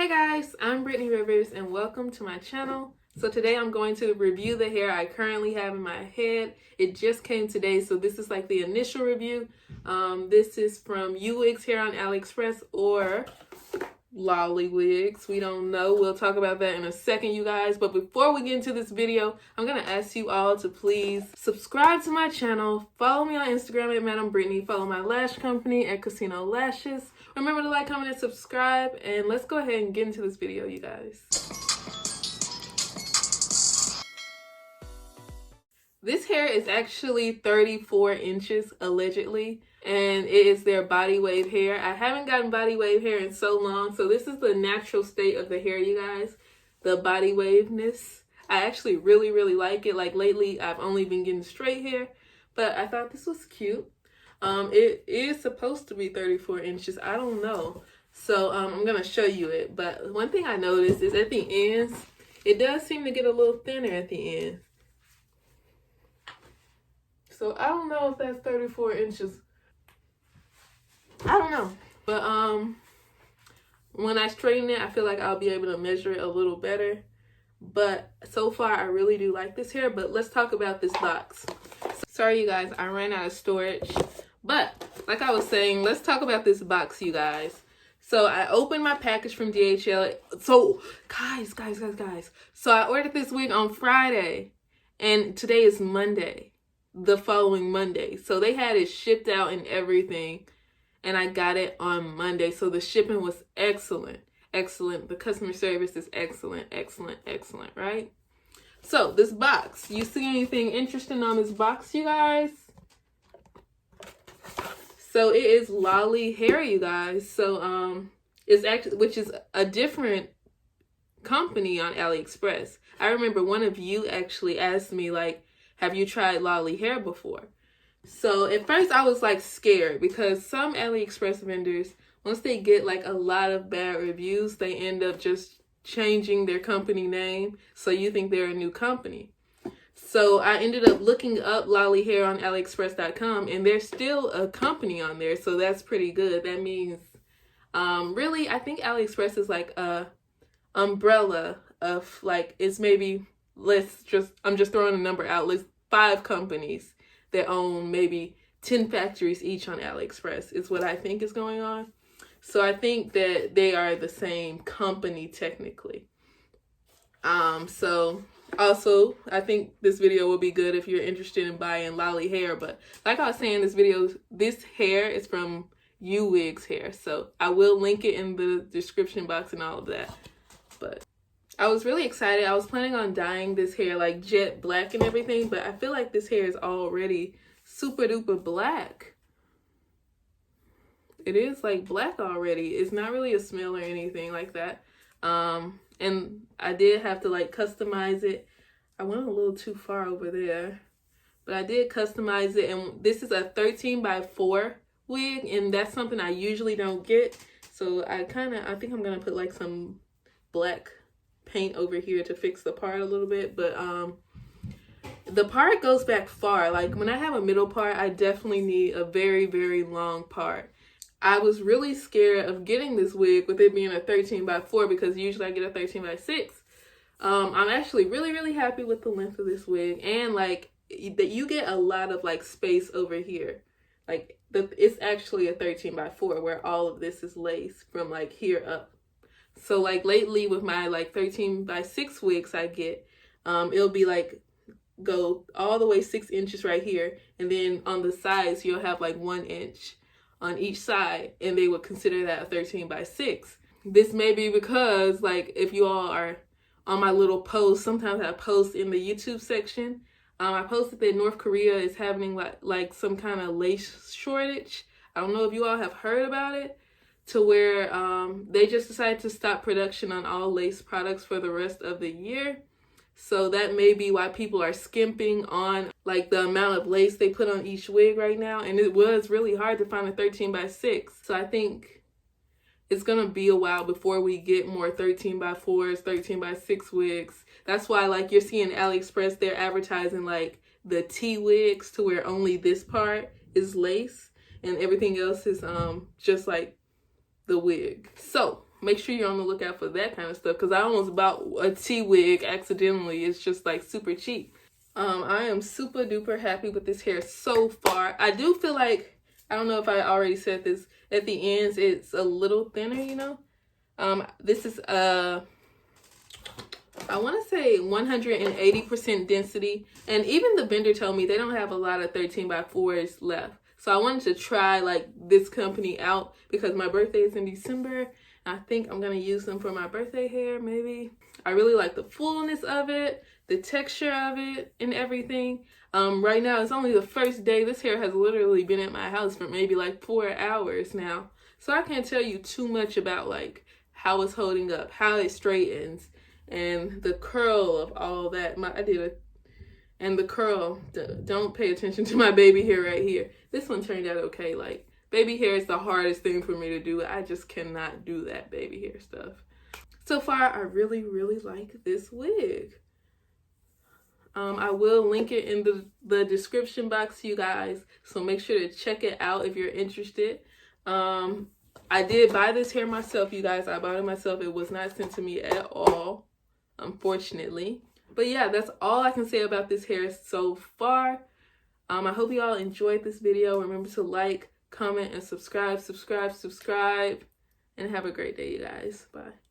Hi guys, I'm Brittany Rivers and welcome to my channel. So today I'm going to review the hair I currently have in my head. It just came today, so this is like the initial review. This is from UWIGS here on AliExpress or LOLLY wigs. We don't know. We'll talk about that in a second, you guys. But before we get into this video, I'm going to ask you all to please subscribe to my channel. Follow me on Instagram at Madam Brittany. Follow my lash company at Casino Lashes. Remember to like, comment, and subscribe. And let's go ahead and get into this video, you guys. This hair is actually 34 inches, allegedly. And it is their body wave hair. I haven't gotten body wave hair in so long, so this is the natural state of the hair, you guys. The body waveness. I actually really like it. Like lately, I've only been getting straight hair, but I thought this was cute. It is supposed to be 34 inches. I don't know. So I'm gonna show you it. But one thing I noticed is at the ends, it does seem to get a little thinner at the end. So I don't know if that's 34 inches. I don't know, but when I straighten it, I feel like I'll be able to measure it a little better. But so far, I really do like this hair. But let's talk about this box. Sorry, you guys, I ran out of storage. But like I was saying, let's talk about this box, you guys. So I opened my package from DHL. So guys. So I ordered this wig on Friday, and today is Monday, the following Monday. So they had it shipped out and everything. And I got it on Monday. So the shipping was excellent. The customer service is excellent, right? So this box, you see anything interesting on this box, you guys? So it is LOLLY hair, you guys. So it's actually, which is a different company on AliExpress. I remember one of you actually asked me, like, have you tried LOLLY hair before? So at first I was like scared because some AliExpress vendors, once they get like a lot of bad reviews, they end up just changing their company name. So you think they're a new company. So I ended up looking up LOLLY hair on AliExpress.com and there's still a company on there. So that's pretty good. That means, really, I think AliExpress is like a umbrella of like, it's maybe, I'm just throwing a number out. Let's 5 companies that own maybe 10 factories each on AliExpress is what I think is going on. So I think that they are the same company technically. So also I think this video will be good if you're interested in buying LOLLY hair. But like I was saying, this hair is from UWIGS hair. So I will link it in the description box and all of that. But I was really excited. I was planning on dyeing this hair like jet black and everything, but I feel like this hair is already super duper black. It is like black already. It's not really a smell or anything like that. And I did have to like customize it. I went a little too far over there, but I did customize it. And this is a 13x4 wig, and that's something I usually don't get. So I think I'm gonna put like some black paint over here to fix the part a little bit. But the part goes back far. Like when I have a middle part, I definitely need a very long part. I was really scared of getting this wig with it being a 13x4 because usually I get a 13x6. I'm actually really happy with the length of this wig, and like that you get a lot of like space over here. Like it's actually a 13x4 where all of this is lace from like here up. So like lately with my like 13x6 wigs I get, it'll be like go all the way 6 inches right here, and then on the sides you'll have like 1 inch on each side, and they would consider that a 13x6. This may be because like if you all are on my little post, sometimes I post in the YouTube section. I posted that North Korea is having like some kind of lace shortage. I don't know if you all have heard about it, to where they just decided to stop production on all lace products for the rest of the year. So that may be why people are skimping on like the amount of lace they put on each wig right now. And it was really hard to find a 13x6. So I think it's gonna be a while before we get more 13x4s, 13x6 wigs. That's why like you're seeing AliExpress, they're advertising like the T wigs to where only this part is lace and everything else is just like the wig. So make sure you're on the lookout for that kind of stuff, because I almost bought a T-wig accidentally. It's just like super cheap. I am super duper happy with this hair so far. I do feel like, I don't know if I already said this, at the ends it's a little thinner, you know. This is I want to say 180% density, and even the vendor told me they don't have a lot of 13x4s left. So I wanted to try like this company out because my birthday is in December. I think I'm going to use them for my birthday hair, maybe. I really like the fullness of it, the texture of it, and everything. Right now, it's only the first day. This hair has literally been at my house for maybe like 4 hours now. So I can't tell you too much about like how it's holding up, how it straightens, and the curl of all that. And the curl, don't pay attention to my baby hair right here. This one turned out okay. Like, baby hair is the hardest thing for me to do. I just cannot do that baby hair stuff. So far, I really, really like this wig. I will link it in the description box, you guys. So make sure to check it out if you're interested. I did buy this hair myself, you guys. I bought it myself. It was not sent to me at all, unfortunately. But yeah, that's all I can say about this hair so far. I hope you all enjoyed this video. Remember to like, comment, and subscribe. And have a great day, you guys. Bye.